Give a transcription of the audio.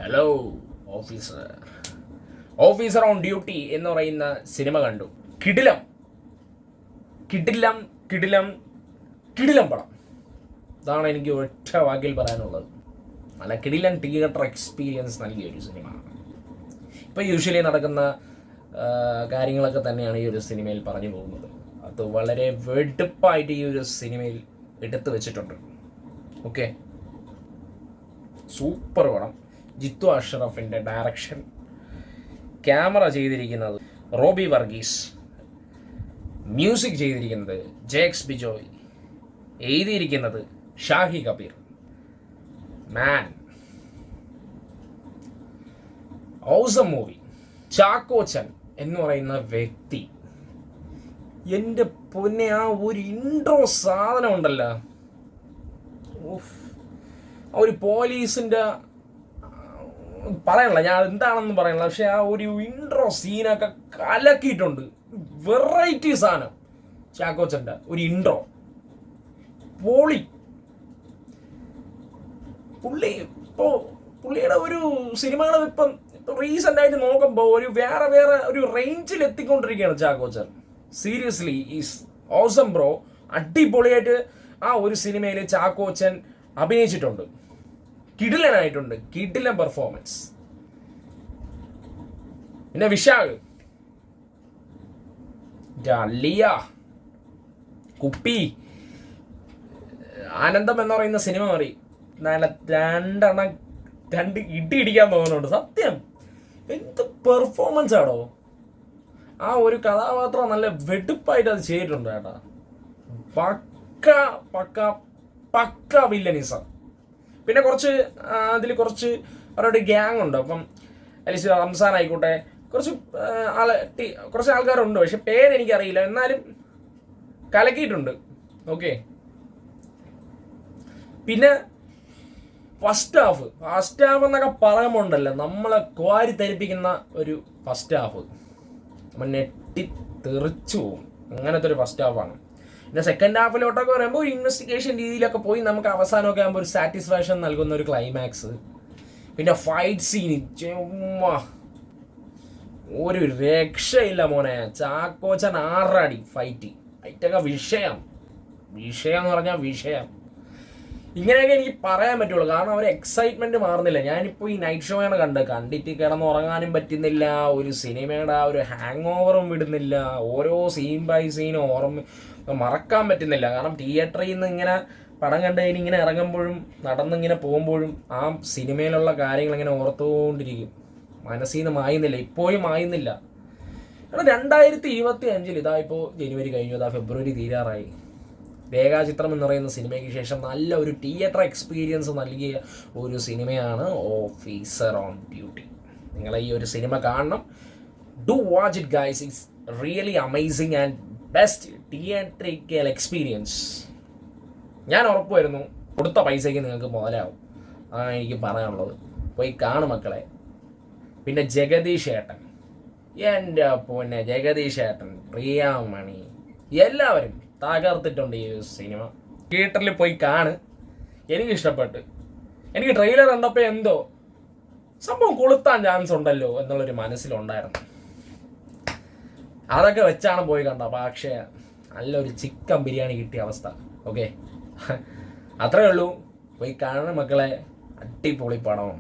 Hello officer. Officer on duty എന്ന് പറയുന്ന cinema കണ്ടു. കിടിലം കിടിലം കിടിലം കിടിലം പടം. ഇതാണ് എനിക്ക് ഒറ്റ വാക്കിൽ പറയാനുള്ളത്. നല്ല കിടിലൻ തിയേറ്റർ എക്സ്പീരിയൻസ് നൽകിയ ഒരു സിനിമ. ഇപ്പോൾ യൂഷ്വലി നടക്കുന്ന കാര്യങ്ങളൊക്കെ തന്നെയാണ് ഈ ഒരു സിനിമയിൽ പറഞ്ഞു പോകുന്നത്. അത് വളരെ വെടുപ്പായിട്ട് ഈ ഒരു സിനിമയിൽ എടുത്തു വെച്ചിട്ടുണ്ട്. ഓക്കെ, സൂപ്പർ പടം. ജിത്തു അഷ്റഫിൻ്റെ ഡയറക്ഷൻ, ക്യാമറ ചെയ്തിരിക്കുന്നത് റോബി വർഗീസ്, മ്യൂസിക് ചെയ്തിരിക്കുന്നത് ജെക്സ് ബിജോയ്, എഴുതിയിരിക്കുന്നത് ഷാഹി കബീർ. മാൻ, ഔസം മൂവി. ചാക്കോച്ചൻ എന്ന് പറയുന്ന വ്യക്തി, എൻ്റെ പൊന്നെ, ആ ഒരു ഇൻട്രോ സാധനം ഉണ്ടല്ലോ, ആ ഒരു പോലീസിൻ്റെ പറയണില്ല, ഞാൻ എന്താണെന്ന് പറയണില്ല, പക്ഷെ ആ ഒരു ഇൻട്രോ സീനൊക്കെ കലക്കിയിട്ടുണ്ട്. വെറൈറ്റി സാധനം. ചാക്കോച്ചൻ്റെ ഒരു ഇൻട്രോ പൊളി. പുള്ളിയുടെ ഒരു സിനിമകൾ ഇപ്പം റീസെൻ്റ് ആയിട്ട് നോക്കുമ്പോൾ ഒരു വേറെ ഒരു റേഞ്ചിൽ എത്തിക്കൊണ്ടിരിക്കുകയാണ് Chakochan. Seriously is awesome bro. അടിപൊളിയായിട്ട് ആ ഒരു സിനിമയിൽ ചാക്കോച്ചൻ അഭിനയിച്ചിട്ടുണ്ട്. കിടിലനായിട്ടുണ്ട്, കിടിലൻ പെർഫോമൻസ്. പിന്നെ വിശാഖ്, ലിയ, കുപ്പി, ആനന്ദം എന്ന് പറയുന്ന സിനിമ മാറി നല്ല രണ്ട് ഇടി ഇടിക്കാൻ തോന്നുന്നുണ്ട്. സത്യം, എന്ത് പെർഫോമൻസ് ആണോ! ആ ഒരു കഥാപാത്രം നല്ല വെടുപ്പായിട്ട് അത് ചെയ്തിട്ടുണ്ട് കേട്ടാ. പക്ക പക്ക പക്ക വില്ലനിസം. പിന്നെ അതിൽ കുറച്ച് അവരുടെ ഗ്യാങ് ഉണ്ട്. അപ്പം അലിസ് റംസാൻ ആയിക്കോട്ടെ, കുറച്ച് ആൾക്കാരുണ്ട്, പക്ഷെ പേരെനിക്കറിയില്ല, എന്നാലും കലക്കിയിട്ടുണ്ട്. ഓക്കെ, പിന്നെ ഫസ്റ്റ് ഹാഫ് എന്നൊക്കെ പറയുമ്പോൾ ഉണ്ടല്ലോ, നമ്മളെ കോരി ധരിപ്പിക്കുന്ന ഒരു ഫസ്റ്റ് ഹാഫ്. നമ്മൾ നെട്ടി തെറിച്ചു പോകും, അങ്ങനത്തെ ഒരു ഫസ്റ്റ് ഹാഫാണ്. പിന്നെ സെക്കൻഡ് ഹാഫിലോട്ടൊക്കെ പറയുമ്പോൾ ഒരു ഇൻവെസ്റ്റിഗേഷൻ രീതിയിലൊക്കെ പോയി നമുക്ക് അവസാനമൊക്കെ ആകുമ്പോൾ ഒരു സാറ്റിസ്ഫാക്ഷൻ നൽകുന്ന ഒരു ക്ലൈമാക്സ്. പിന്നെ ഫൈറ്റ് സീൻ ചുമ്മാ ഒരു രക്ഷയില്ല മോനെ. ചാക്കോച്ചൻ ആറാടി ഫൈറ്റൊക്കെ വിഷയം എന്ന് പറഞ്ഞാൽ വിഷയം. ഇങ്ങനെയൊക്കെ എനിക്ക് പറയാൻ പറ്റുള്ളൂ, കാരണം അവർ എക്സൈറ്റ്മെന്റ് മാറുന്നില്ല. ഞാനിപ്പോൾ ഈ നൈറ്റ് ഷോയാണ് കണ്ടിട്ട് കിടന്നുറങ്ങാനും പറ്റുന്നില്ല. ഒരു സിനിമയുടെ ആ ഒരു ഹാങ് ഓവറും വിടുന്നില്ല. ഓരോ സീൻ ബൈ സീനും മറക്കാൻ പറ്റുന്നില്ല. കാരണം തിയേറ്ററിൽ നിന്ന് ഇങ്ങനെ പടം കണ്ടതിന് ഇങ്ങനെ ഇറങ്ങുമ്പോഴും നടന്നിങ്ങനെ പോകുമ്പോഴും ആ സിനിമയിലുള്ള കാര്യങ്ങൾ ഇങ്ങനെ ഓർത്തുകൊണ്ടിരിക്കും. മനസ്സിൽ നിന്ന് മായുന്നില്ല, ഇപ്പോഴും മായുന്നില്ല. കാരണം 2025 ഇതാ ഇപ്പോൾ ജനുവരി കഴിഞ്ഞു, ഇതാ ഫെബ്രുവരി തീരാറായി. രേഖാചിത്രം എന്ന് പറയുന്ന സിനിമയ്ക്ക് ശേഷം നല്ല ഒരു തിയേറ്റർ എക്സ്പീരിയൻസ് നൽകിയ ഒരു സിനിമയാണ് ഓഫീസർ ഓൺ ഡ്യൂട്ടി. നിങ്ങൾ ഈ ഒരു സിനിമ കാണണം. Do watch it guys. It's really amazing and best theatrical experience. ഞാൻ ഉറപ്പ് വരുന്നു, കൊടുത്ത പൈസയ്ക്ക് നിങ്ങൾക്ക് മുതലാവും. അതാണ് എനിക്ക് പറയാനുള്ളത്. പോയി കാണും മക്കളെ. പിന്നെ ജഗദീഷ് ഏട്ടൻ, എൻ്റെ പൊന്നെ ജഗദീഷ് ഏട്ടൻ, പ്രിയാമണി, എല്ലാവരും തകർത്തിട്ടുണ്ട് ഈ സിനിമ. തിയേറ്ററിൽ പോയി കാണ്. എനിക്ക് ഇഷ്ടപ്പെട്ട്. എനിക്ക് ട്രെയിലർ കണ്ടപ്പോൾ എന്തോ സംഭവം കൊളുത്താൻ ചാൻസ് ഉണ്ടല്ലോ എന്നുള്ളൊരു മനസ്സിലുണ്ടായിരുന്നു. അതൊക്കെ വെച്ചാണ് പോയി കണ്ടത്. പക്ഷേ നല്ലൊരു ചിക്കൻ ബിരിയാണി കിട്ടിയ അവസ്ഥ. ഓക്കെ, അത്രയേ ഉള്ളൂ. പോയി കാണണം മക്കളെ. അടിപൊളി പടം.